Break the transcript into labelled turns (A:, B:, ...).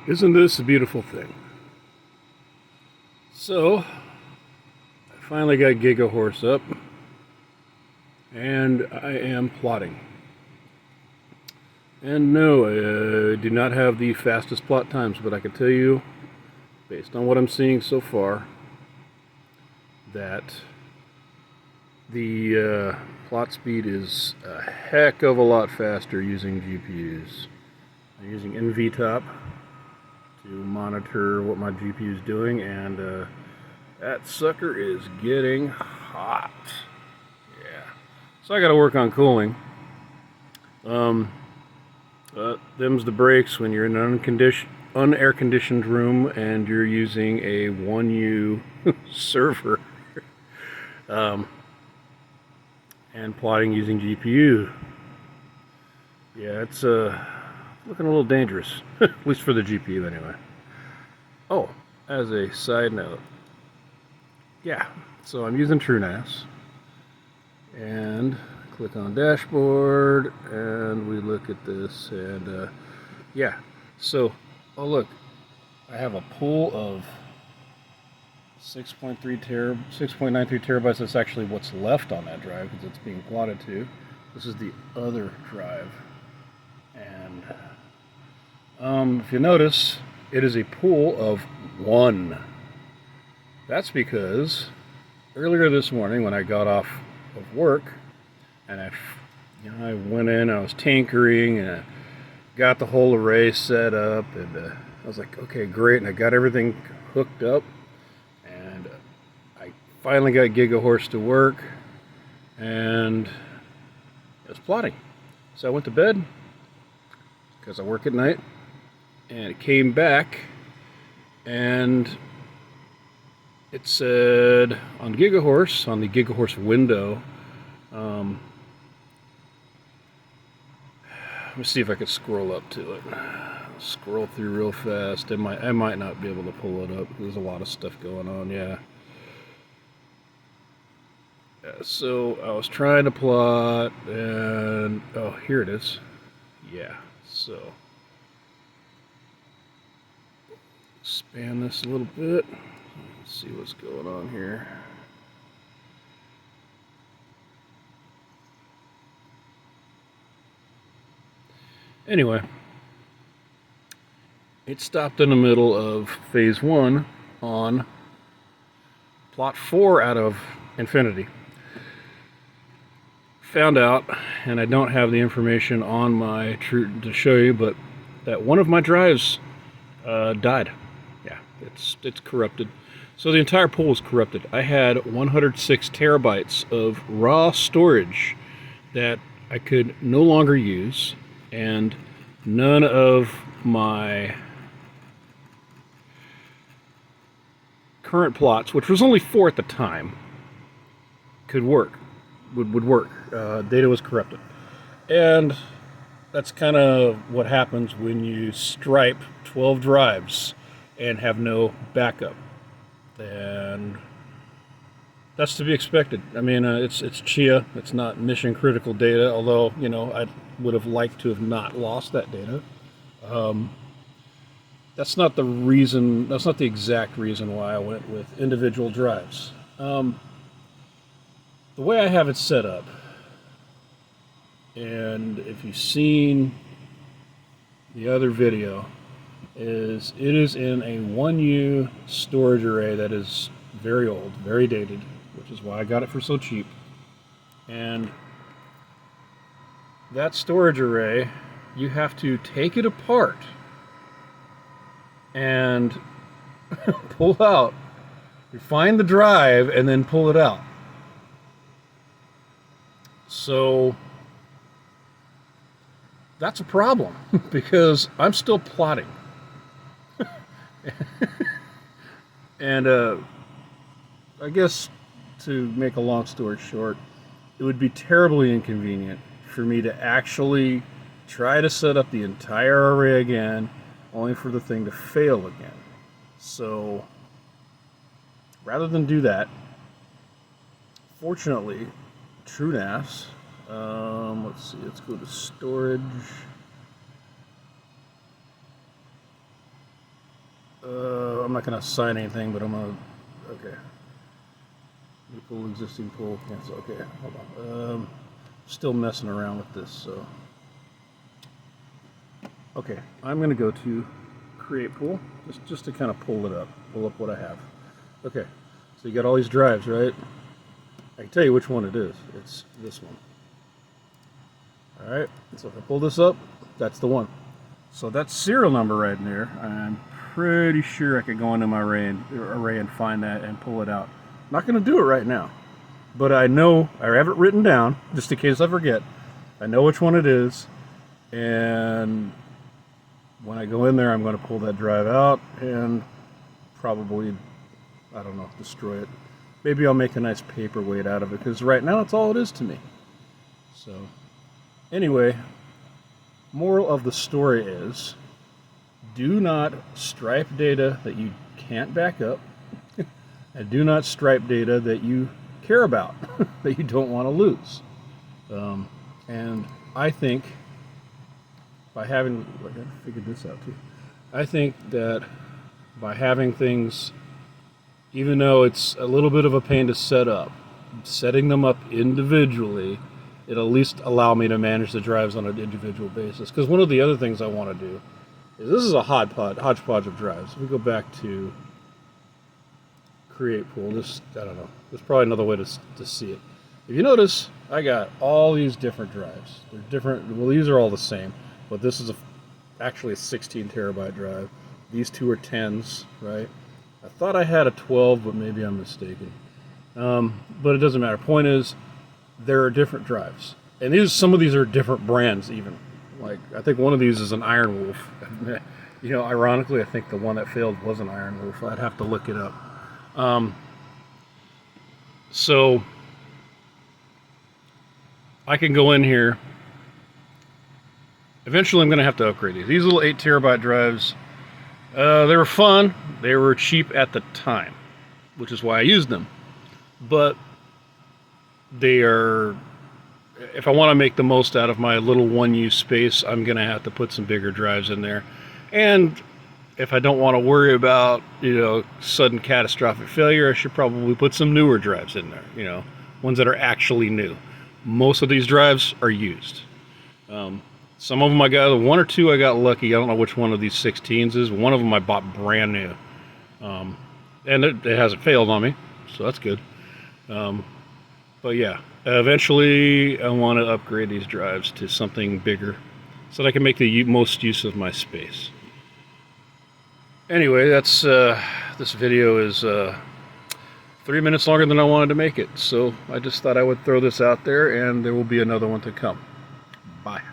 A: Isn't this a beautiful thing? So, I finally got Gigahorse up, and I am plotting. And no, I do not have the fastest plot times, but I can tell you, based on what I'm seeing so far, that the plot speed is a heck of a lot faster using GPUs. I'm using NVTop to monitor what my GPU is doing, and that sucker is getting hot. Yeah. So I got to work on cooling. Them's the breaks when you're in an unair conditioned room and you're using a 1U server and plotting using GPU. Yeah, it's looking a little dangerous, at least for the GPU anyway. Oh, as a side note, yeah, so I'm using TrueNAS, and click on dashboard, and we look at this, and yeah, so, oh look, I have a pool of 6.93 terabytes. That's actually what's left on that drive because it's being plotted to. This is the other drive, and if you notice, it is a pool of 1. That's because earlier this morning when I got off of work and I went in, I was tinkering and I got the whole array set up, and I was like, okay, great, and I got everything hooked up, and I finally got Gigahorse to work, and it was plotting. So I went to bed because I work at night, and it came back, and it said on Gigahorse, on the Gigahorse window, let me see if I could scroll up to it. Scroll through real fast. I might not be able to pull it up. There's a lot of stuff going on, yeah. So I was trying to plot, and oh, here it is. Yeah, so expand this a little bit. Let's see what's going on here. Anyway, it stopped in the middle of phase 1 on plot 4 out of infinity. Found out, and I don't have the information on my to show you, but that one of my drives died. Yeah, it's corrupted. So the entire pool is corrupted. I had 106 terabytes of raw storage that I could no longer use, and none of my current plots, which was only 4 at the time, would work. Data was corrupted. And that's kind of what happens when you stripe 12 drives and have no backup. And that's to be expected. I mean, it's Chia. It's not mission critical data, although, you know, I would have liked to have not lost that data. That's not the reason, that's not the exact reason why I went with individual drives. The way I have it set up, and if you've seen the other video, is it is in a 1U storage array that is very old, very dated, which is why I got it for so cheap. And that storage array, you have to take it apart and pull out, you find the drive and then pull it out. So that's a problem because I'm still plotting. And I guess to make a long story short, it would be terribly inconvenient for me to actually try to set up the entire array again, only for the thing to fail again. So rather than do that, fortunately, TrueNAS, let's see, let's go to storage. I'm not going to assign anything, but I'm going to, okay. Pull existing pull, cancel, okay, hold on. Still messing around with this, so. Okay, I'm going to go to create pool, just to kind of pull up what I have. Okay, so you got all these drives, right? I can tell you which one it is. It's this one. All right, so if I pull this up, that's the one. So that's serial number right in there. I'm pretty sure I could go into my array and find that and pull it out. I'm not going to do it right now, but I know, I have it written down just in case I forget. I know which one it is, and when I go in there, I'm going to pull that drive out and probably, I don't know, destroy it. Maybe I'll make a nice paperweight out of it, because right now that's all it is to me. So, anyway, moral of the story is, do not stripe data that you can't back up, and do not stripe data that you care about, that you don't want to lose. And I think, by having, I gotta figure this out too. I think that by having things, even though it's a little bit of a pain to set up, setting them up individually, it'll at least allow me to manage the drives on an individual basis. Because one of the other things I want to do is, this is a hodgepodge of drives. If we go back to create pool, I don't know, there's probably another way to see it. If you notice, I got all these different drives. They're different, well, these are all the same, but this is actually a 16 terabyte drive. These two are 10s, right? I thought I had a 12, but maybe I'm mistaken. But it doesn't matter. Point is, there are different drives. And some of these are different brands even. Like, I think one of these is an Iron Wolf. You know, ironically, I think the one that failed was an Iron Wolf. I'd have to look it up. So, I can go in here. Eventually, I'm going to have to upgrade these. These little 8 terabyte drives, they were fun. They were cheap at the time, which is why I used them. But they are, if I want to make the most out of my little one-use space, I'm going to have to put some bigger drives in there. And if I don't want to worry about, you know, sudden catastrophic failure, I should probably put some newer drives in there, you know, ones that are actually new. Most of these drives are used. Some of them I got, one or two I got lucky. I don't know which one of these 16s is. One of them I bought brand new. And it hasn't failed on me, so that's good. But yeah, eventually I want to upgrade these drives to something bigger so that I can make the most use of my space. Anyway, that's this video is 3 minutes longer than I wanted to make it, so I just thought I would throw this out there, and there will be another one to come. Bye.